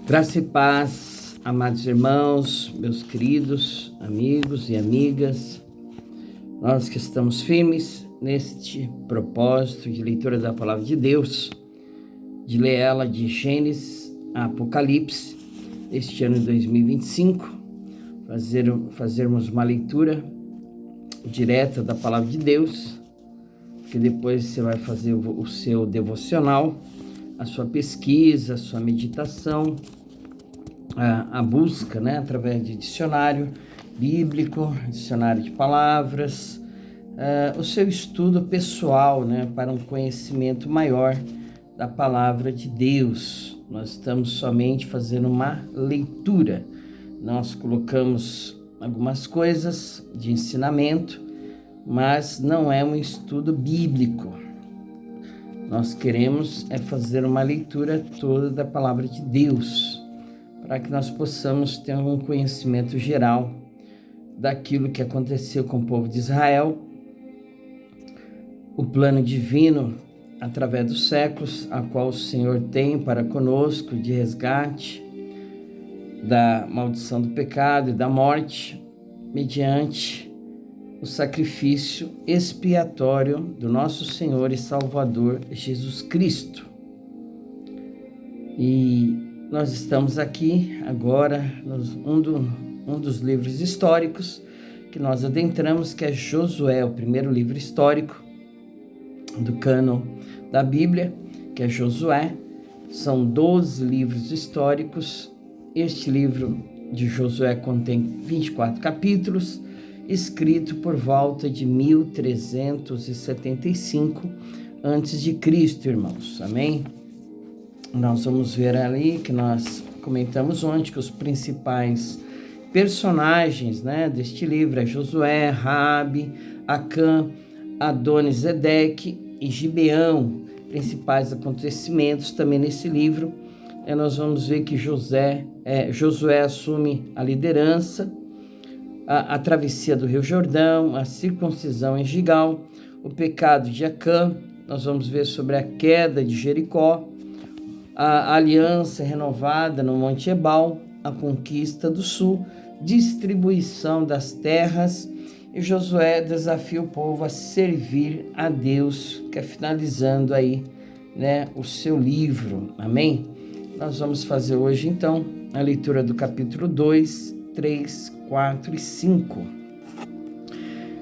Graça e paz, amados irmãos, meus queridos amigos e amigas, nós que estamos firmes neste propósito de leitura da Palavra de Deus, de ler ela de Gênesis a Apocalipse, este ano de 2025, fazermos uma leitura direta da Palavra de Deus, que depois você vai fazer o seu devocional, a sua pesquisa, a sua meditação, a busca, através de dicionário bíblico, dicionário de palavras, o seu estudo pessoal, para um conhecimento maior da palavra de Deus. Nós estamos somente fazendo uma leitura. Nós colocamos algumas coisas de ensinamento, mas não é um estudo bíblico. Nós queremos fazer uma leitura toda da palavra de Deus, para que nós possamos ter um conhecimento geral daquilo que aconteceu com o povo de Israel, o plano divino através dos séculos, a qual o Senhor tem para conosco de resgate da maldição do pecado e da morte, mediante o sacrifício expiatório do nosso Senhor e Salvador Jesus Cristo. E nós estamos aqui agora um dos livros históricos que nós adentramos, que é Josué, o primeiro livro histórico do cânon da Bíblia, que é Josué. São 12 livros históricos. Este livro de Josué contém 24 capítulos, escrito por volta de 1375 a.C., irmãos. Amém? Nós vamos ver ali que nós comentamos ontem que os principais personagens, deste livro é Josué, Raabe, Acã, Adoni-Zedeque e Gibeão. Principais acontecimentos também nesse livro. Nós vamos ver que Josué assume a liderança, a travessia do Rio Jordão, a circuncisão em Gigal, o pecado de Acã. Nós vamos ver sobre a queda de Jericó, a aliança renovada no Monte Ebal, a conquista do sul, distribuição das terras, e Josué desafia o povo a servir a Deus, que é finalizando aí, o seu livro. Amém? Nós vamos fazer hoje, então, a leitura do capítulo 2, 3, 4 e 5.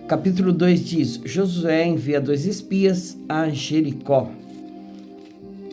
Capítulo 2 diz: Josué envia 2 espias a Jericó.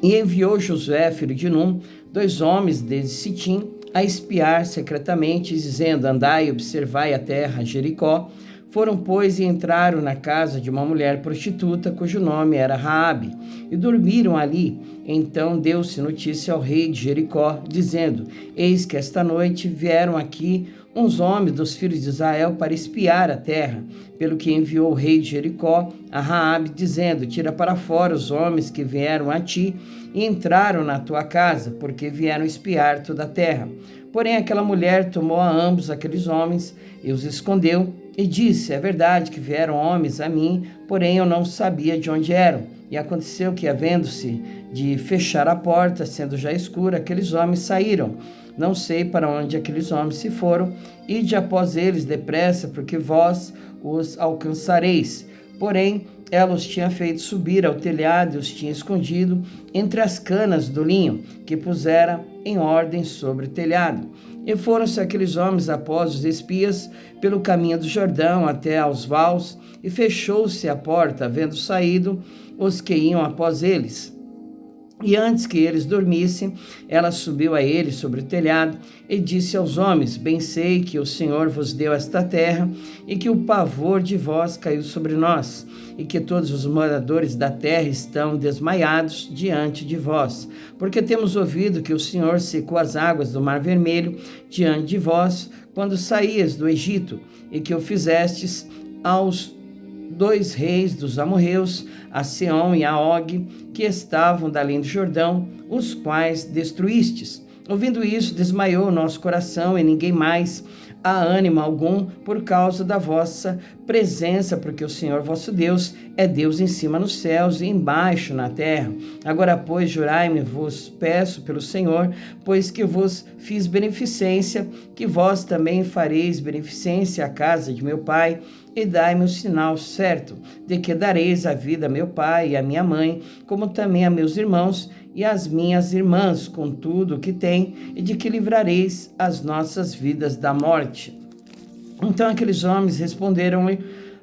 E enviou Josué, filho de Num, 2 homens desde Sitim, a espiar secretamente, dizendo: andai e observai a terra, Jericó. Foram, pois, e entraram na casa de uma mulher prostituta, cujo nome era Raabe, e dormiram ali. Então deu-se notícia ao rei de Jericó, dizendo: eis que esta noite vieram aqui uns homens dos filhos de Israel para espiar a terra. Pelo que enviou o rei de Jericó a Raabe, dizendo: tira para fora os homens que vieram a ti e entraram na tua casa, porque vieram espiar toda a terra. Porém aquela mulher tomou a ambos aqueles homens e os escondeu, e disse: é verdade que vieram homens a mim, porém eu não sabia de onde eram. E aconteceu que, havendo-se de fechar a porta, sendo já escura, aqueles homens saíram. Não sei para onde aqueles homens se foram. Ide após eles depressa, porque vós os alcançareis. Porém, ela os tinha feito subir ao telhado e os tinha escondido entre as canas do linho, que pusera em ordem sobre o telhado. E foram-se aqueles homens após os espias pelo caminho do Jordão até aos vales, e fechou-se a porta, havendo saído os que iam após eles. E antes que eles dormissem, ela subiu a eles sobre o telhado e disse aos homens: bem sei que o Senhor vos deu esta terra, e que o pavor de vós caiu sobre nós, e que todos os moradores da terra estão desmaiados diante de vós, porque temos ouvido que o Senhor secou as águas do Mar Vermelho diante de vós, quando saías do Egito, e que o fizestes aos 2 reis dos amorreus, a Seom e a Og, que estavam da além do Jordão, os quais destruístes. Ouvindo isso, desmaiou o nosso coração, e ninguém mais há ânimo algum por causa da vossa presença, porque o Senhor vosso Deus é Deus em cima nos céus e embaixo na terra. Agora, pois, jurai-me, vos peço pelo Senhor, pois que vos fiz beneficência, que vós também fareis beneficência à casa de meu pai, e dai-me o sinal certo, de que dareis a vida a meu pai e a minha mãe, como também a meus irmãos e as minhas irmãs, com tudo o que tem, e de que livrareis as nossas vidas da morte. Então aqueles homens responderam-lhe: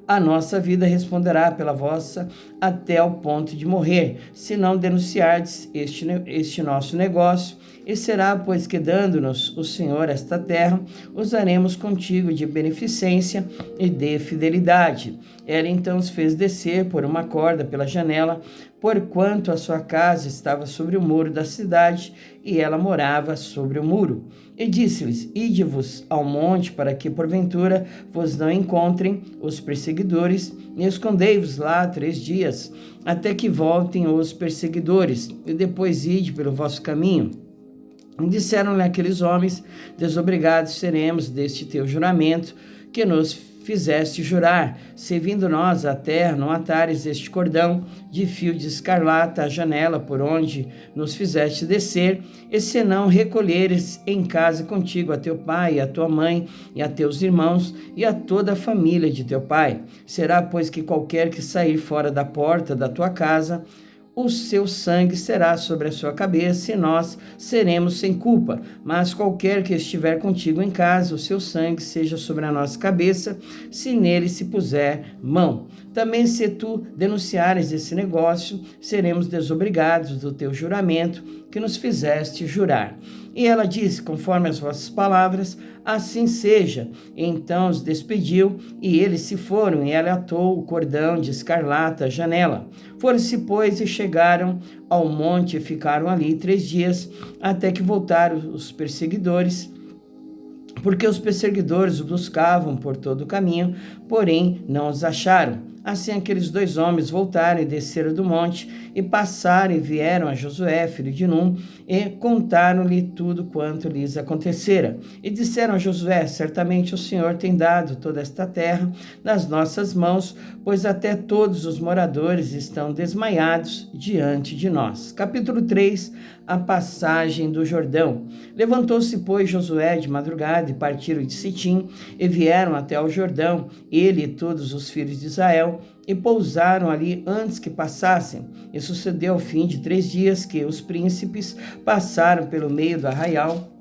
a nossa vida responderá pela vossa até o ponto de morrer, se não denunciardes este nosso negócio. E será, pois que dando-nos o Senhor esta terra, usaremos contigo de beneficência e de fidelidade. Ela então os fez descer por uma corda pela janela, porquanto a sua casa estava sobre o muro da cidade, e ela morava sobre o muro. E disse-lhes: ide-vos ao monte, para que porventura vos não encontrem os perseguidores, e escondei-vos lá 3 dias, até que voltem os perseguidores, e depois ide pelo vosso caminho. E disseram-lhe aqueles homens: desobrigados seremos deste teu juramento, que nos fizeste jurar, se vindo nós à terra, não atares este cordão de fio de escarlata à janela por onde nos fizeste descer, e se não recolheres em casa contigo a teu pai, e a tua mãe, e a teus irmãos, e a toda a família de teu pai. Será, pois, que qualquer que sair fora da porta da tua casa, o seu sangue será sobre a sua cabeça, e nós seremos sem culpa. Mas qualquer que estiver contigo em casa, o seu sangue seja sobre a nossa cabeça, se nele se puser mão. Também se tu denunciares esse negócio, seremos desobrigados do teu juramento que nos fizeste jurar. E ela disse: conforme as vossas palavras, assim seja. Então os despediu, e eles se foram, e ela atou o cordão de escarlata à janela. Foram-se, pois, e chegaram ao monte, e ficaram ali 3 dias, até que voltaram os perseguidores, porque os perseguidores o buscavam por todo o caminho, porém não os acharam. Assim aqueles 2 homens voltaram e desceram do monte, e passaram e vieram a Josué, filho de Num, e contaram-lhe tudo quanto lhes acontecera. E disseram a Josué: certamente o Senhor tem dado toda esta terra nas nossas mãos, pois até todos os moradores estão desmaiados diante de nós. Capítulo 3, a passagem do Jordão. Levantou-se, pois, Josué de madrugada, e partiram de Sitim, e vieram até ao Jordão, ele e todos os filhos de Israel, e pousaram ali antes que passassem. E sucedeu ao fim de 3 dias que os príncipes passaram pelo meio do arraial,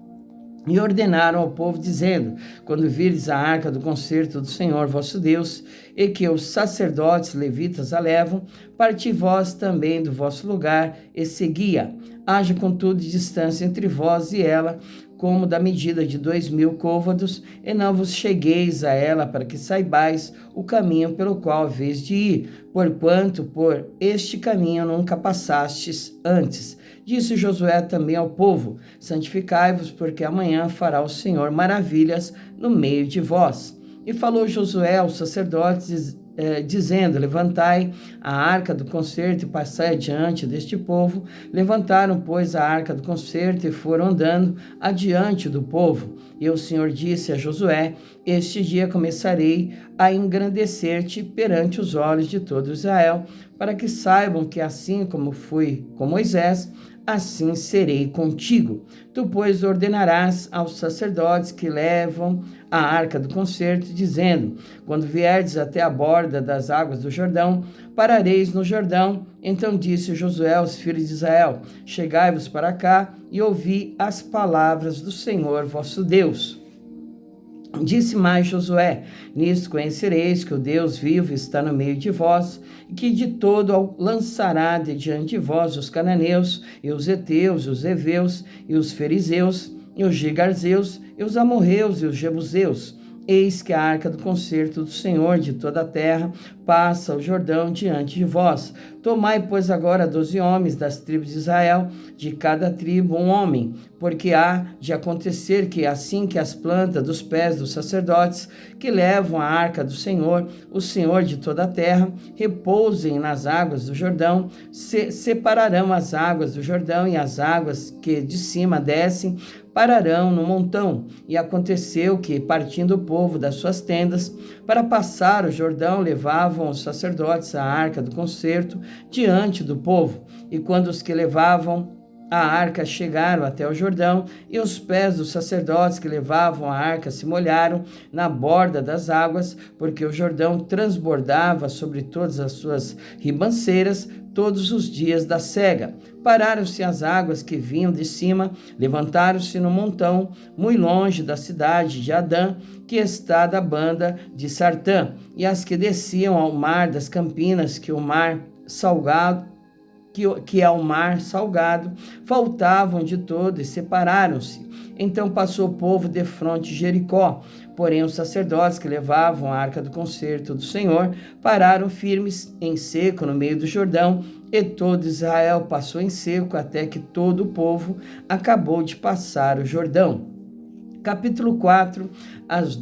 e ordenaram ao povo, dizendo: quando vires a arca do concerto do Senhor vosso Deus, e que os sacerdotes levitas a levam, parti vós também do vosso lugar, e segui-a. Haja, contudo, distância entre vós e ela, como da medida de 2.000 côvados, e não vos chegueis a ela, para que saibais o caminho pelo qual haveis de ir, porquanto por este caminho nunca passastes antes. Disse Josué também ao povo: santificai-vos, porque amanhã fará o Senhor maravilhas no meio de vós. E falou Josué aos sacerdotes, dizendo: levantai a arca do concerto e passai adiante deste povo. Levantaram, pois, a arca do concerto e foram andando adiante do povo. E o Senhor disse a Josué: este dia começarei a engrandecer-te perante os olhos de todo Israel, para que saibam que assim como fui com Moisés, assim serei contigo. Tu, pois, ordenarás aos sacerdotes que levam a arca do concerto, dizendo: quando vierdes até a borda das águas do Jordão, parareis no Jordão. Então disse Josué aos filhos de Israel: chegai-vos para cá e ouvi as palavras do Senhor vosso Deus. Disse mais Josué: nisto conhecereis que o Deus vivo está no meio de vós, e que de todo lançará de diante de vós os cananeus, e os heteus, e os heveus, e os fariseus, e os gigarzeus, e os amorreus, e os jebuseus, eis que a arca do concerto do Senhor de toda a terra passa o Jordão diante de vós. Tomai, pois, agora 12 homens das tribos de Israel, de cada tribo um homem, porque há de acontecer que, assim que as plantas dos pés dos sacerdotes que levam a arca do Senhor, o Senhor de toda a terra, repousem nas águas do Jordão, separarão as águas do Jordão, e as águas que de cima descem pararão no montão. E aconteceu que, partindo o povo das suas tendas para passar o Jordão, levavam os sacerdotes a arca do concerto diante do povo. E quando os que levavam a arca chegaram até o Jordão, e os pés dos sacerdotes que levavam a arca se molharam na borda das águas, porque o Jordão transbordava sobre todas as suas ribanceiras todos os dias da cega. Pararam-se as águas que vinham de cima, levantaram-se no montão, muito longe da cidade de Adã, que está da banda de Sartã, e as que desciam ao mar das Campinas, que ao mar salgado, faltavam de todo e separaram-se. Então passou o povo defronte de Jericó. Porém, os sacerdotes que levavam a arca do concerto do Senhor pararam firmes em seco no meio do Jordão, e todo Israel passou em seco até que todo o povo acabou de passar o Jordão. Capítulo 4. As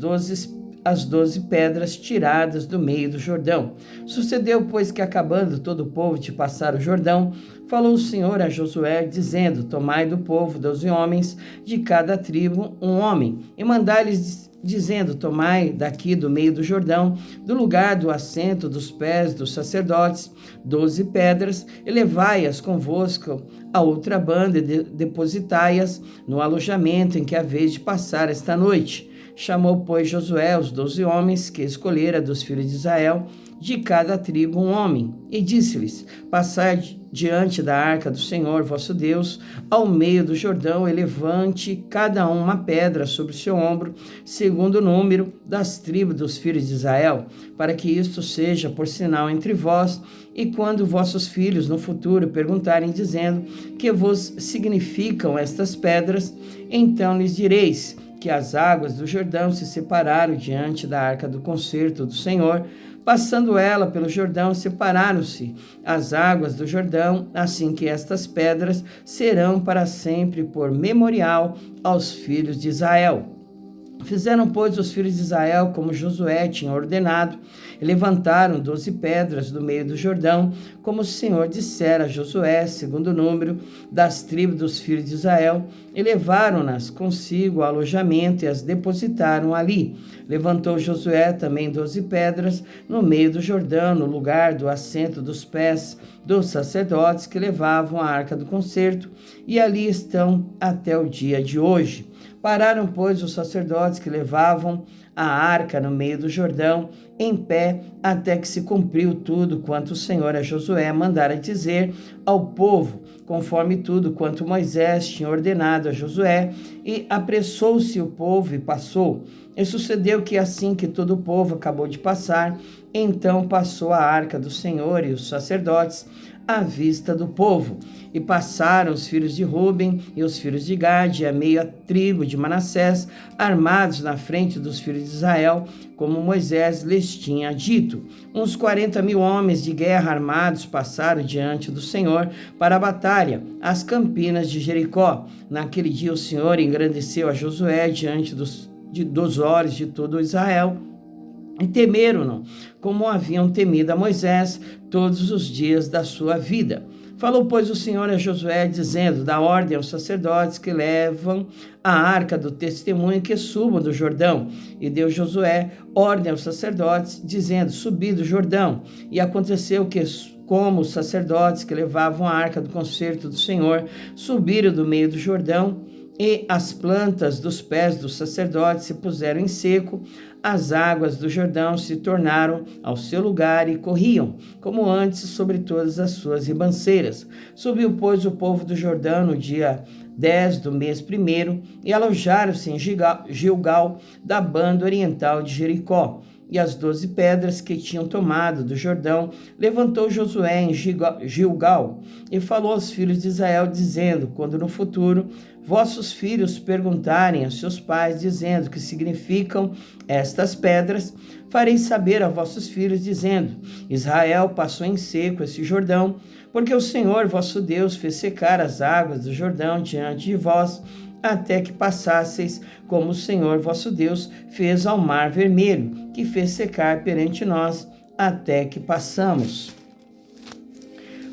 12 pedras tiradas do meio do Jordão. Sucedeu, pois, que acabando todo o povo de passar o Jordão, falou o Senhor a Josué, dizendo: tomai do povo 12 homens, de cada tribo um homem, e mandai-lhes dizendo: tomai daqui do meio do Jordão, do lugar do assento dos pés dos sacerdotes, 12 pedras, e levai-as convosco a outra banda, e depositai-as no alojamento em que haveis de passar esta noite. Chamou, pois, Josué os 12 homens que escolhera dos filhos de Israel, de cada tribo um homem, e disse-lhes: passai diante da arca do Senhor vosso Deus, ao meio do Jordão, e levante cada um uma pedra sobre o seu ombro, segundo o número das tribos dos filhos de Israel, para que isto seja por sinal entre vós, e quando vossos filhos no futuro perguntarem, dizendo: que vos significam estas pedras, então lhes direis que as águas do Jordão se separaram diante da arca do concerto do Senhor. Passando ela pelo Jordão, separaram-se as águas do Jordão, assim que estas pedras serão para sempre por memorial aos filhos de Israel. Fizeram, pois, os filhos de Israel como Josué tinha ordenado, e levantaram 12 pedras do meio do Jordão, como o Senhor dissera a Josué, segundo o número das tribos dos filhos de Israel, e levaram-nas consigo ao alojamento e as depositaram ali. Levantou Josué também 12 pedras no meio do Jordão, no lugar do assento dos pés dos sacerdotes que levavam a arca do concerto, e ali estão até o dia de hoje. Pararam, pois, os sacerdotes que levavam a arca no meio do Jordão, em pé, até que se cumpriu tudo quanto o Senhor a Josué mandara dizer ao povo, conforme tudo quanto Moisés tinha ordenado a Josué, e apressou-se o povo e passou. E sucedeu que, assim que todo o povo acabou de passar, então passou a arca do Senhor e os sacerdotes à vista do povo. E passaram os filhos de Ruben e os filhos de Gade, a meia tribo de Manassés, armados na frente dos filhos de Israel, como Moisés lhes tinha dito. Uns 40.000 homens de guerra armados passaram diante do Senhor para a batalha, às campinas de Jericó. Naquele dia o Senhor engrandeceu a Josué diante dos olhos de todo Israel, e temeram-no, como haviam temido a Moisés todos os dias da sua vida. Falou, pois, o Senhor a Josué, dizendo: dá ordem aos sacerdotes que levam a arca do testemunho que subam do Jordão. E deu Josué ordem aos sacerdotes, dizendo: subi do Jordão. E aconteceu que, como os sacerdotes que levavam a arca do concerto do Senhor subiram do meio do Jordão, e as plantas dos pés dos sacerdotes se puseram em seco, as águas do Jordão se tornaram ao seu lugar e corriam, como antes, sobre todas as suas ribanceiras. Subiu, pois, o povo do Jordão no dia 10 do mês 1º, e alojaram-se em Gilgal, da banda oriental de Jericó. e as 12 pedras que tinham tomado do Jordão, levantou Josué em Gilgal e falou aos filhos de Israel, dizendo: quando no futuro vossos filhos perguntarem a seus pais, dizendo: que significam estas pedras, farei saber a vossos filhos, dizendo: Israel passou em seco esse Jordão, porque o Senhor vosso Deus fez secar as águas do Jordão diante de vós, até que passasseis, como o Senhor vosso Deus fez ao mar vermelho, que fez secar perante nós, até que passamos.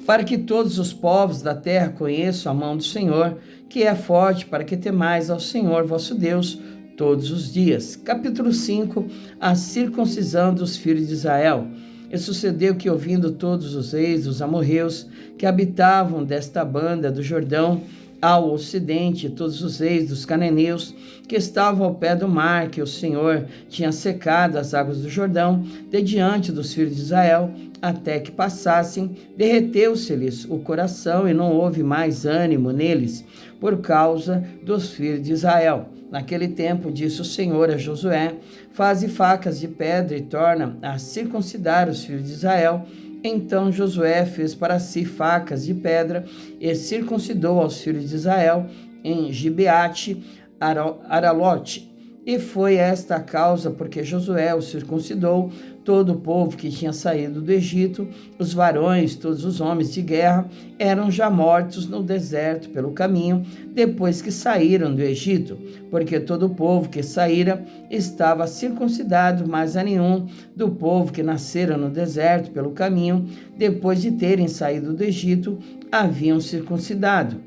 Para que todos os povos da terra conheçam a mão do Senhor, que é forte, para que temais ao Senhor vosso Deus todos os dias. Capítulo 5. A circuncisão dos filhos de Israel. E sucedeu que, ouvindo todos os reis dos amorreus que habitavam desta banda do Jordão, ao ocidente, todos os reis dos cananeus que estavam ao pé do mar, que o Senhor tinha secado as águas do Jordão, de diante dos filhos de Israel, até que passassem, derreteu-se-lhes o coração e não houve mais ânimo neles, por causa dos filhos de Israel. Naquele tempo, disse o Senhor a Josué: faze facas de pedra e torna a circuncidar os filhos de Israel. Então Josué fez para si facas de pedra e circuncidou aos filhos de Israel em Gibeate Aralote. E foi esta a causa porque Josué o circuncidou. Todo o povo que tinha saído do Egito, os varões, todos os homens de guerra, eram já mortos no deserto pelo caminho, depois que saíram do Egito, porque todo o povo que saíra estava circuncidado, mas a nenhum do povo que nascera no deserto pelo caminho, depois de terem saído do Egito, haviam circuncidado.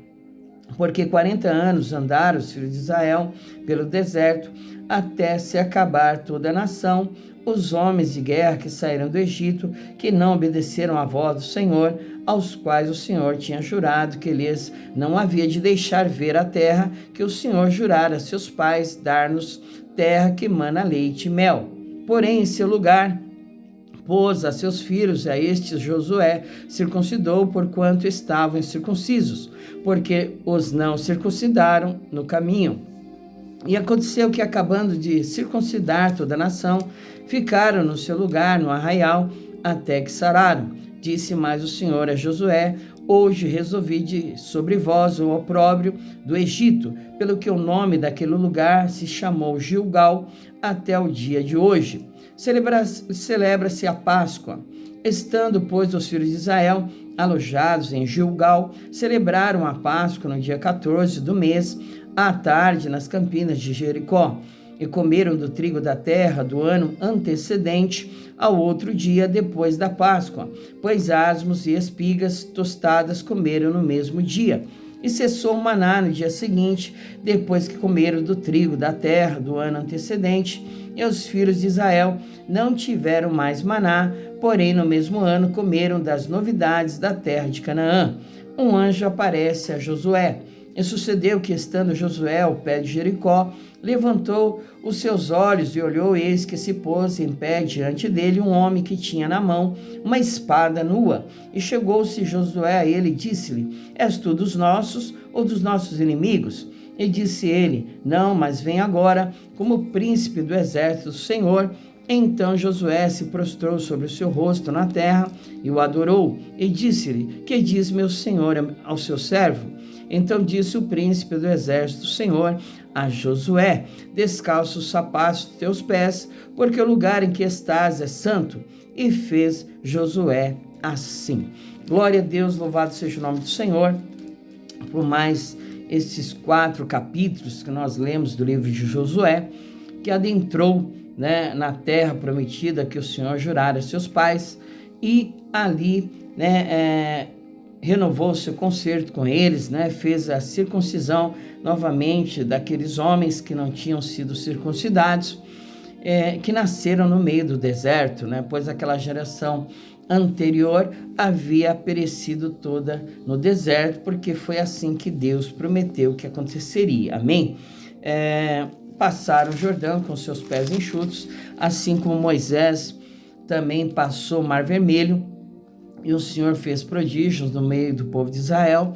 Porque 40 anos andaram os filhos de Israel pelo deserto, até se acabar toda a nação, os homens de guerra que saíram do Egito, que não obedeceram à voz do Senhor, aos quais o Senhor tinha jurado que lhes não havia de deixar ver a terra que o Senhor jurara a seus pais, dar-nos terra que mana leite e mel. Porém, em seu lugar, pôs a seus filhos, a estes Josué circuncidou, porquanto estavam incircuncisos, porque os não circuncidaram no caminho. E aconteceu que, acabando de circuncidar toda a nação, ficaram no seu lugar, no arraial, até que sararam. Disse mais o Senhor a Josué: hoje resolvi sobre vós o opróbrio do Egito, pelo que o nome daquele lugar se chamou Gilgal até o dia de hoje. Celebra-se a Páscoa. Estando, pois, os filhos de Israel alojados em Gilgal, celebraram a Páscoa no dia 14 do mês, à tarde, nas campinas de Jericó, e comeram do trigo da terra do ano antecedente ao outro dia depois da Páscoa, pois asmos e espigas tostadas comeram no mesmo dia. E cessou o maná no dia seguinte, depois que comeram do trigo da terra do ano antecedente, e os filhos de Israel não tiveram mais maná, porém no mesmo ano comeram das novidades da terra de Canaã. Um anjo aparece a Josué. E sucedeu que, estando Josué ao pé de Jericó, levantou os seus olhos e olhou, eis que se pôs em pé diante dele um homem que tinha na mão uma espada nua. E chegou-se Josué a ele e disse-lhe: és tu dos nossos ou dos nossos inimigos? E disse ele: não, mas vem agora como príncipe do exército do Senhor. Então Josué se prostrou sobre o seu rosto na terra e o adorou. E disse-lhe: que diz meu senhor ao seu servo? Então disse o príncipe do exército do Senhor a Josué: descalça os sapatos dos teus pés, porque o lugar em que estás é santo. E fez Josué assim. Glória a Deus, louvado seja o nome do Senhor, por mais esses 4 capítulos que nós lemos do livro de Josué, que adentrou, na terra prometida que o Senhor jurara a seus pais, e ali, renovou o seu concerto com eles, fez a circuncisão novamente daqueles homens que não tinham sido circuncidados, que nasceram no meio do deserto, pois aquela geração anterior havia perecido toda no deserto, porque foi assim que Deus prometeu que aconteceria. Amém? Passaram o Jordão com seus pés enxutos, assim como Moisés também passou o Mar Vermelho, e o Senhor fez prodígios no meio do povo de Israel.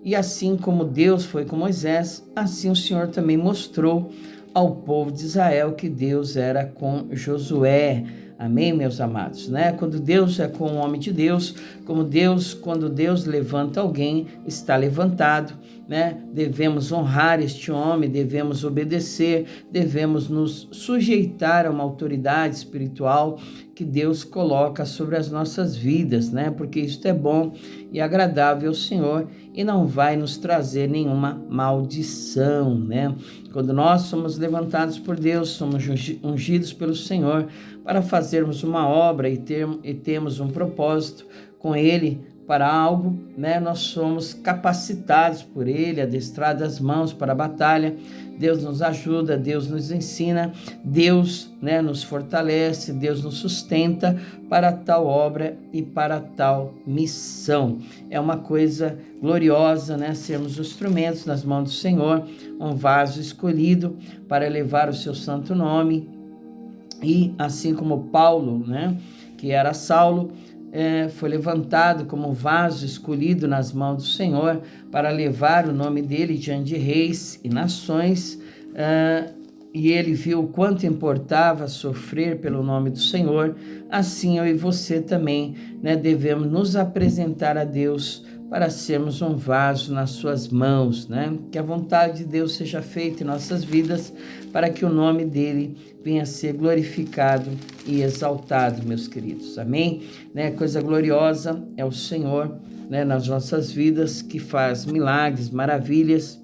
E assim como Deus foi com Moisés, assim o Senhor também mostrou ao povo de Israel que Deus era com Josué. Amém, meus amados, né? Quando Deus é com o homem de Deus, quando Deus levanta alguém, está levantado, né? Devemos honrar este homem, devemos obedecer, devemos nos sujeitar a uma autoridade espiritual que Deus coloca sobre as nossas vidas, né? Porque isso é bom e agradável ao Senhor e não vai nos trazer nenhuma maldição, né? Quando nós somos levantados por Deus, somos ungidos pelo Senhor para fazermos uma obra e temos um propósito com Ele para algo, né? Nós somos capacitados por Ele, adestrados as mãos para a batalha. Deus nos ajuda, Deus nos ensina, Deus, né, nos fortalece, Deus nos sustenta para tal obra e para tal missão. É uma coisa gloriosa, né, sermos instrumentos nas mãos do Senhor, um vaso escolhido para elevar o seu santo nome. E assim como Paulo, né, que era Saulo, foi levantado como vaso escolhido nas mãos do Senhor para levar o nome dele diante de reis e nações, e ele viu o quanto importava sofrer pelo nome do Senhor. Assim eu e você também, né, devemos nos apresentar a Deus para sermos um vaso nas suas mãos, né? Que a vontade de Deus seja feita em nossas vidas, para que o nome dele venha a ser glorificado e exaltado, meus queridos. Amém? Né? Coisa gloriosa é o Senhor, né, nas nossas vidas, que faz milagres, maravilhas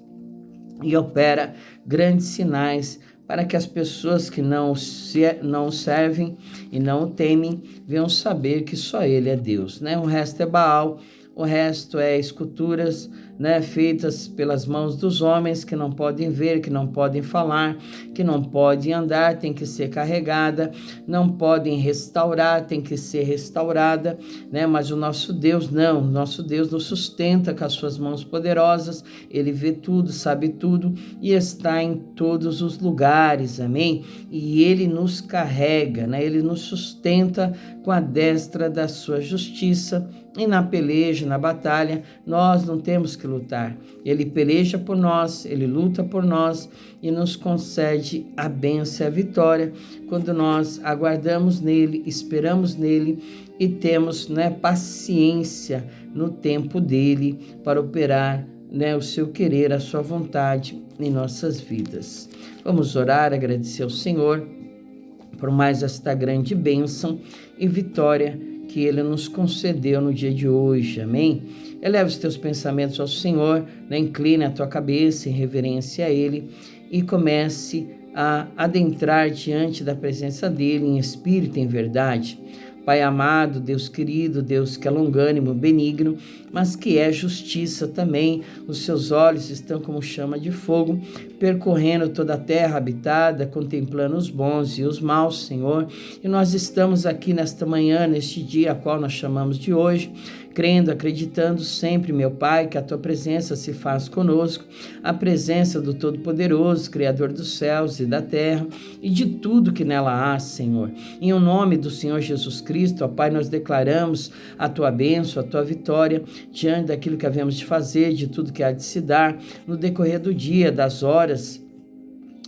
e opera grandes sinais para que as pessoas que não o servem e não o temem venham saber que só ele é Deus, né? O resto é Baal. O resto é esculturas, né, feitas pelas mãos dos homens, que não podem ver, que não podem falar, que não podem andar, tem que ser carregada, não podem restaurar, tem que ser restaurada, né? Mas o nosso Deus não, o nosso Deus nos sustenta com as suas mãos poderosas, ele vê tudo, sabe tudo e está em todos os lugares, amém? E ele nos carrega, né? Ele nos sustenta com a destra da sua justiça. E na peleja, na batalha, nós não temos que lutar. Ele peleja por nós, ele luta por nós e nos concede a bênção e a vitória quando nós aguardamos nele, esperamos nele e temos, né, paciência no tempo dele para operar, né, o seu querer, a sua vontade em nossas vidas. Vamos orar, agradecer ao Senhor por mais esta grande bênção e vitória que Ele nos concedeu no dia de hoje, amém? Eleva os teus pensamentos ao Senhor, né? Incline a tua cabeça em reverência a Ele e comece a adentrar diante da presença dEle em espírito e em verdade. Pai amado, Deus querido, Deus que é longânimo, benigno, mas que é justiça também. Os seus olhos estão como chama de fogo, percorrendo toda a terra habitada, contemplando os bons e os maus, Senhor. E nós estamos aqui nesta manhã, neste dia a qual nós chamamos de hoje, crendo, acreditando sempre, meu Pai, que a Tua presença se faz conosco, a presença do Todo-Poderoso, Criador dos céus e da terra e de tudo que nela há, Senhor. Em o nome do Senhor Jesus Cristo, ó Pai, nós declaramos a Tua bênção, a Tua vitória, diante daquilo que havemos de fazer, de tudo que há de se dar, no decorrer do dia, das horas.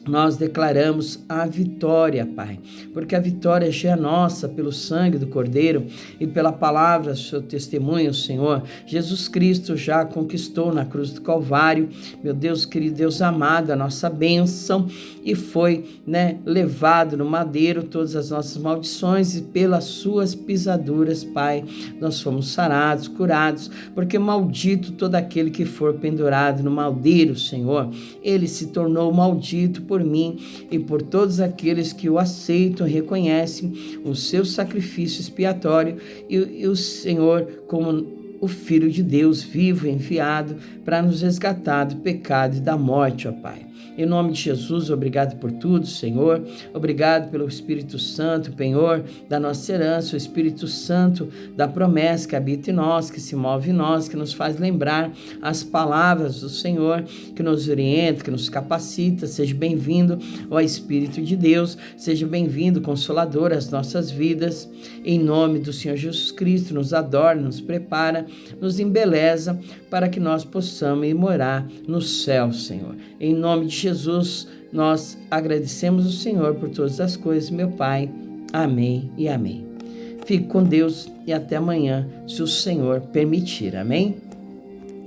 Nós declaramos a vitória, Pai, porque a vitória já é nossa pelo sangue do Cordeiro e pela palavra do seu testemunho, Senhor. Jesus Cristo já conquistou na cruz do Calvário, meu Deus querido, Deus amado, a nossa bênção e foi, né, levado no madeiro todas as nossas maldições e pelas suas pisaduras, Pai, nós fomos sarados, curados, porque maldito todo aquele que for pendurado no madeiro, Senhor. Ele se tornou maldito por mim e por todos aqueles que o aceitam e reconhecem o seu sacrifício expiatório e o Senhor como o Filho de Deus vivo enviado para nos resgatar do pecado e da morte, ó Pai. Em nome de Jesus, obrigado por tudo, Senhor. Obrigado pelo Espírito Santo, penhor da nossa herança, o Espírito Santo da promessa que habita em nós, que se move em nós, que nos faz lembrar as palavras do Senhor, que nos orienta, que nos capacita. Seja bem-vindo, ó Espírito de Deus. Seja bem-vindo, Consolador, às nossas vidas. Em nome do Senhor Jesus Cristo, nos adorna, nos prepara nos embeleza para que nós possamos ir morar no céu, Senhor. Em nome de Jesus, nós agradecemos o Senhor por todas as coisas, meu Pai. Amém e amém. Fique com Deus e até amanhã, se o Senhor permitir. Amém?